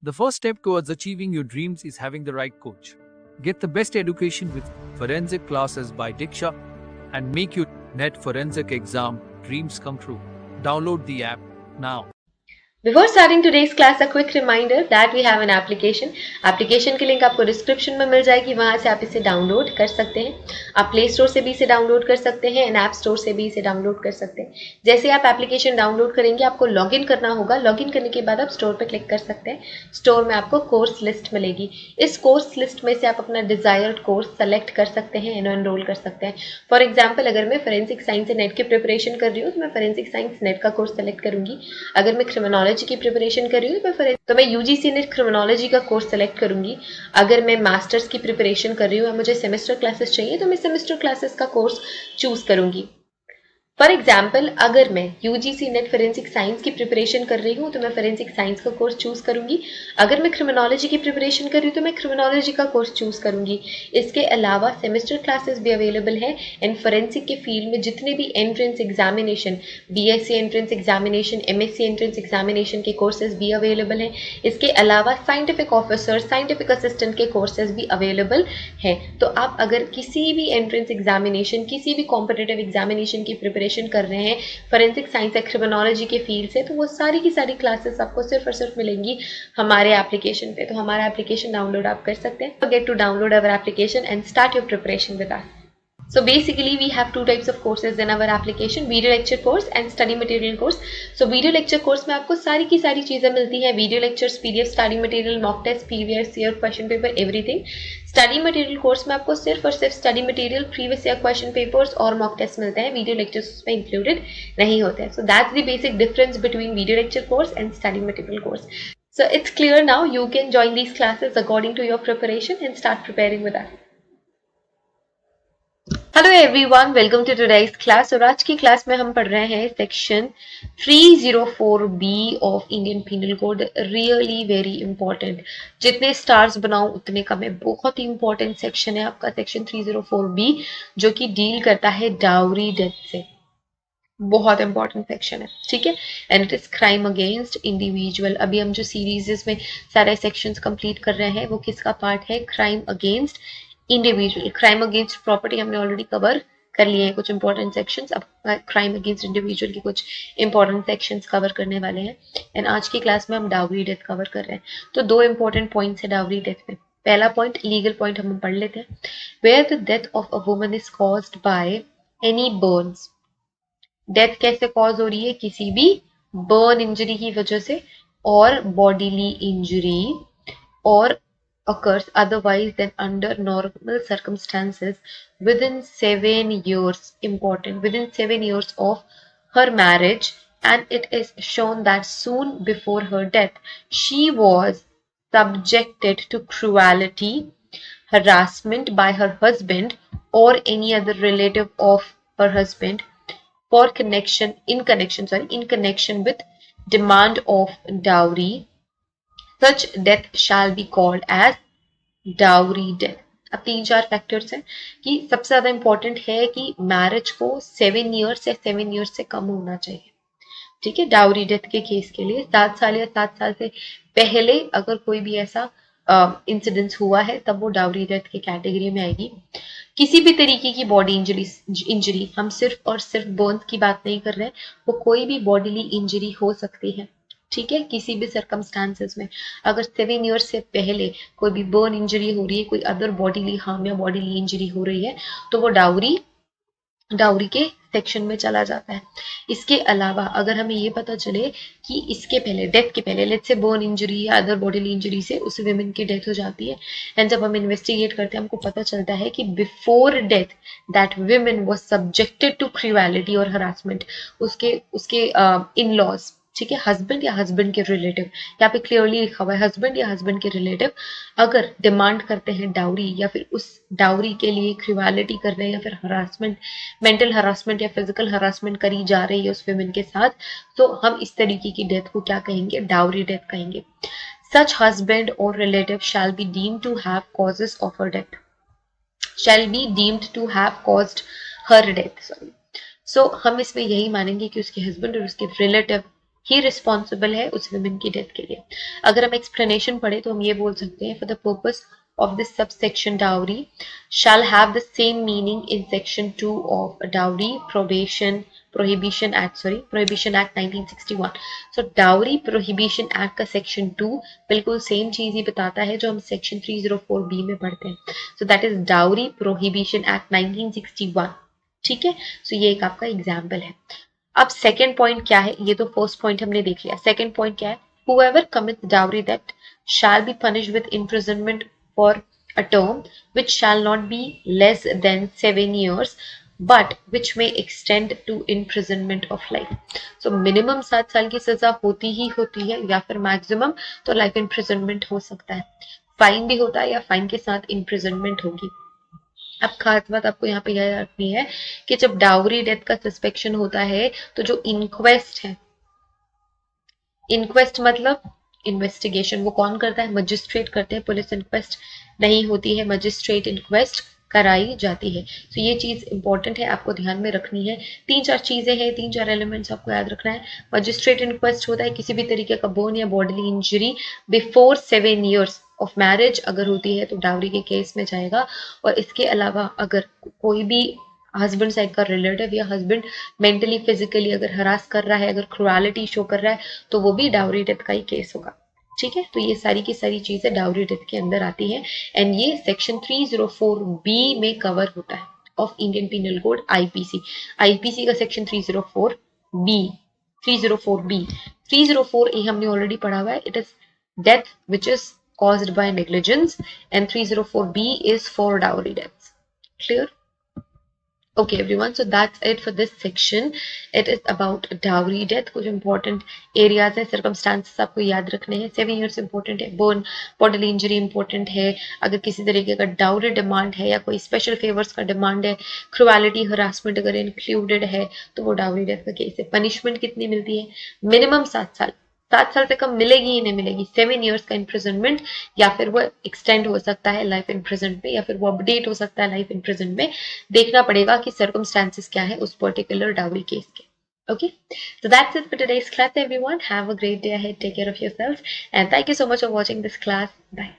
The first step towards achieving your dreams is having the right coach. Get the best education with forensic classes by Diksha and make your NET forensic exam dreams come true. Download the app now. Before starting today's class, a quick reminder that we have an application. Application की link आपको description में मिल जाएगी, वहां से आप इसे download कर सकते हैं. आप प्ले स्टोर से भी इसे डाउनलोड कर सकते हैं एंड ऐप स्टोर से भी इसे डाउनलोड कर सकते हैं. जैसे आप एप्लीकेशन डाउनलोड करेंगे आपको लॉगिन करना होगा. लॉगिन करने के बाद आप स्टोर पर क्लिक कर सकते हैं. स्टोर में आपको कोर्स लिस्ट मिलेगी. इस कोर्स लिस्ट में से आप अपना डिजायर्ड कोर्स सेलेक्ट कर सकते हैं एंड एनरोल कर सकते हैं. फॉर एग्जाम्पल, अगर मैं फोरेंसिक साइंस नेट की प्रिपरेशन कर रही हूँ तो मैं फोरेंसिक साइंस नेट का कोर्स सेलेक्ट करूंगी. अगर मैं क्रिमिनोलॉजी की प्रिपरेशन कर रही हूँ तो मैं यूजीसी नेट क्रिमिनोलॉजी का कोर्स सेलेक्ट करूंगी. अगर मैं मास्टर्स की प्रिपरेशन कर रही हूँ, मुझे सेमेस्टर क्लासेस चाहिए तो मैं सेमेस्टर क्लासेस का कोर्स चूज करूंगी. फॉर एग्जाम्पल, अगर मैं यूजीसी नेट फोरेंसिक साइंस की प्रिपरेशन कर रही हूँ तो मैं फोरेंसिक साइंस का कोर्स चूज करूंगी. अगर मैं क्रिमिनोलॉजी की प्रिपरेशन कर रही हूँ तो मैं क्रिमिनोलॉजी का कोर्स चूज करूंगी. इसके अलावा सेमेस्टर क्लासेस भी अवेलेबल है एंड फोरेंसिक के फील्ड में जितने भी entrance examination, BSc entrance examination, MSc entrance examination के कोर्सेज भी अवेलेबल हैं. इसके अलावा साइंटिफिक ऑफिसर, साइंटिफिक असिस्टेंट के कोर्सेज भी अवेलेबल हैं. तो आप अगर किसी भी एंट्रेंस एग्जामिनेशन, किसी भी कॉम्पिटिटिव एग्जामिनेशन की प्रिपरेशन कर रहे हैं फोरेंसिक साइंस या क्रिमिनोलॉजी के फील्ड से, तो वो सारी की सारी क्लासेस आपको सिर्फ और सिर्फ मिलेंगी हमारे एप्लीकेशन पे. तो हमारा एप्लीकेशन डाउनलोड आप कर सकते हैं. Get to download our application and start your preparation with us. So basically we have two types of courses in our application, video lecture course and study material course. So video lecture course में आपको सारी की सारी चीजें मिलती हैं. Video lectures, PDF, study material, mock test, previous year question paper, everything. Study material course में आपको सिर्फ और सिर्फ study material, previous year question papers और मॉक टेस्ट मिलते हैं. वीडियो लेक्चर्स उसमें इंक्लूडेड नहीं होते हैं. So that's the basic difference between video lecture course and study material course. So it's clear now. You can join these classes according to your preparation and start preparing with us. Hello everyone, welcome to today's class. और आज की class में हम पढ़ रहे हैं section 304B of Indian penal code. Really very important. जितने stars बनाओ उतने कम है. बहुत ही इंपॉर्टेंट सेक्शन है आपका सेक्शन 304B, जो कि डील करता है डाउरी डेथ से. बहुत इंपॉर्टेंट सेक्शन है, ठीक है. And it is crime against individual. अभी हम जो सीरीज में सारे सेक्शंस कंप्लीट कर रहे हैं वो किसका पार्ट है? Crime against individual. Crime against property हमने ऑलरेडी कवर कर लिए हैं कुछ इंपॉर्टेंट सेक्शंस. अब क्राइम अगेंस्ट इंडिविजुअल के कुछ इंपॉर्टेंट सेक्शंस कवर करने वाले हैं. एंड आज की क्लास में हम डाउरी डेथ कवर कर रहे हैं. तो दो इंपॉर्टेंट पॉइंट्स है डाउरी डेथ में. पहला पॉइंट, लीगल पॉइंट हम पढ़ लेते हैं. Where the death of a woman is caused by any burns. Death कैसे कॉज हो रही है? किसी भी बर्न इंजरी की वजह से, और बॉडीली इंजरी, और occurs otherwise than under normal circumstances within 7 years. Important, within 7 years of her marriage, and it is shown that soon before her death she was subjected to cruelty, harassment by her husband or any other relative of her husband in connection with demand of dowry. Such death shall be called as dowry death. अब 3-4 factors हैं कि सबसे ज्यादा important है कि marriage को 7 years या 7 years से कम होना चाहिए, ठीक है. डाउरी डेथ के केस के लिए 7 साल या 7 साल से पहले अगर कोई भी ऐसा इंसिडेंस हुआ है तब वो डाउरी डेथ की कैटेगरी में आएगी. किसी भी तरीके की बॉडी इंजरी, हम सिर्फ और सिर्फ बर्न्स की बात नहीं कर रहे हैं, वो कोई भी बॉडीली इंजरी हो सकती है, ठीक है. किसी भी सर्कमस्टांसेस में अगर 7 ईयर्स से पहले कोई भी बर्न इंजरी हो रही है, कोई अदर बॉडीली हार्म या बॉडीली इंजरी हो रही है, तो वो डाउरी के सेक्शन में चला जाता है. इसके अलावा अगर हमें ये पता चले कि इसके पहले, डेथ के पहले, लेट्स से बर्न इंजरी या अदर बॉडीली इंजरी से उस विमेन की डेथ हो जाती है, एंड जब हम इन्वेस्टिगेट करते हैं हमको पता चलता है कि before death that women was subjected to cruelty और हरासमेंट. उसके इन लॉज, ठीक है, हस्बैंड या हस्बैंड के रिलेटिव, यहाँ पे क्लियरली लिखा हुआ है हस्बैंड या हस्बैंड के रिलेटिव अगर डिमांड करते हैं डाउरी, या फिर उस डाउरी के लिए क्रूएलिटी कर रहे हैं, या फिर हरासमेंट, मेंटल हरासमेंट या फिजिकल हरासमेंट करी जा रही है उस विमेन के साथ, तो हम इस तरीके की डेथ को क्या कहेंगे? डाउरी डेथ कहेंगे. Such husband or relative shall be deemed to have causes of her death. Shall be deemed to have caused her death. Sorry. So हम इसमें यही मानेंगे कि उसके हस्बैंड और उसके रिलेटिव ही रिस्पॉन्सिबल है उस वुमेन की डेथ के लिए। अगर हम एक्सप्लेनेशन पढ़े तो हम ये बोल सकते हैं, for the purpose of this subsection dowry shall have the same meaning in section 2 of Dowry Prohibition Act 1961। so Dowry Prohibition Act का section 2 बिल्कुल सेम चीज ही बताता है जो हम section 304B में पढ़ते हैं। so that is Dowry Prohibition Act 1961। ठीक है, so ये एक आपका एग्जाम्पल है। अब सेकेंड पॉइंट क्या है, ये तो फर्स्ट पॉइंट हमने देख लिया। सेकेंड पॉइंट क्या है, whoever commits dowry theft shall be punished with imprisonment for a term which shall not be less than 7 years but which may extend to imprisonment of life। so minimum 7 साल की सजा होती है या फिर maximum तो लाइफ इम्प्रिजनमेंट हो सकता है। फाइन भी होता है या फाइन के साथ इम्प्रिजनमेंट होगी। अब खास बात आपको यहाँ पे याद रखनी है कि जब डाउरी डेथ का सस्पेक्शन होता है तो जो इंक्वेस्ट है, इंक्वेस्ट मतलब इन्वेस्टिगेशन, वो कौन करता है, मजिस्ट्रेट करते हैं। पुलिस इंक्वेस्ट नहीं होती है, मजिस्ट्रेट इंक्वेस्ट कराई जाती है। तो ये चीज इंपॉर्टेंट है, आपको ध्यान में रखनी है। 3-4 चीजें हैं, 3-4 एलिमेंट्स आपको याद रखना है। मजिस्ट्रेट इंक्वेस्ट होता है किसी भी तरीके का बोन या bodily injury before 7 years of marriage अगर होती है तो डाउरी के केस में जाएगा। और इसके अलावा अगर कोई भी हस्बैंड साइड का रिलेटिव या हस्बैंड मेंटली फिजिकली अगर हरास कर रहा है, अगर क्रुएलिटी शो कर रहा है, तो वो भी डाउरी डेथ का ही केस होगा। ठीक है, तो ये सारी की सारी चीजें डाउरी डेथ के अंदर आती है एंड ये सेक्शन 304B में कवर होता है of Indian penal code IPC. IPC का सेक्शन 304B 304A हमने ऑलरेडी पढ़ा हुआ है। It is death which is caused by negligence and 304B is for dowry deaths. Clear? Okay everyone, so that's it for this section. It is about dowry death। कुछ important areas है, circumstances आपको याद रखने हैं। 7 years important है, burn, bodily injury important है, अगर किसी तरीके का dowry demand है या कोई special favors का demand है, cruelty harassment अगर included है तो वो dowry death का केस है। punishment कितनी मिलती है, minimum 7 साल, 7 साल से कम मिलेगी ही नहीं मिलेगी। 7 years का इम्प्रिजनमेंट या फिर वो एक्सटेंड हो सकता है लाइफ इम्प्रिजनमेंट में या फिर वो अपडेट हो सकता है लाइफ इम्प्रिजन में। देखना पड़ेगा कि सर्कमस्टांसेस क्या है उस पर्टिकुलर डाउरी केस के। Okay, so that's it for today's class everyone. Have a great day ahead. Take care of yourself and thank you so much for watching this class. Bye.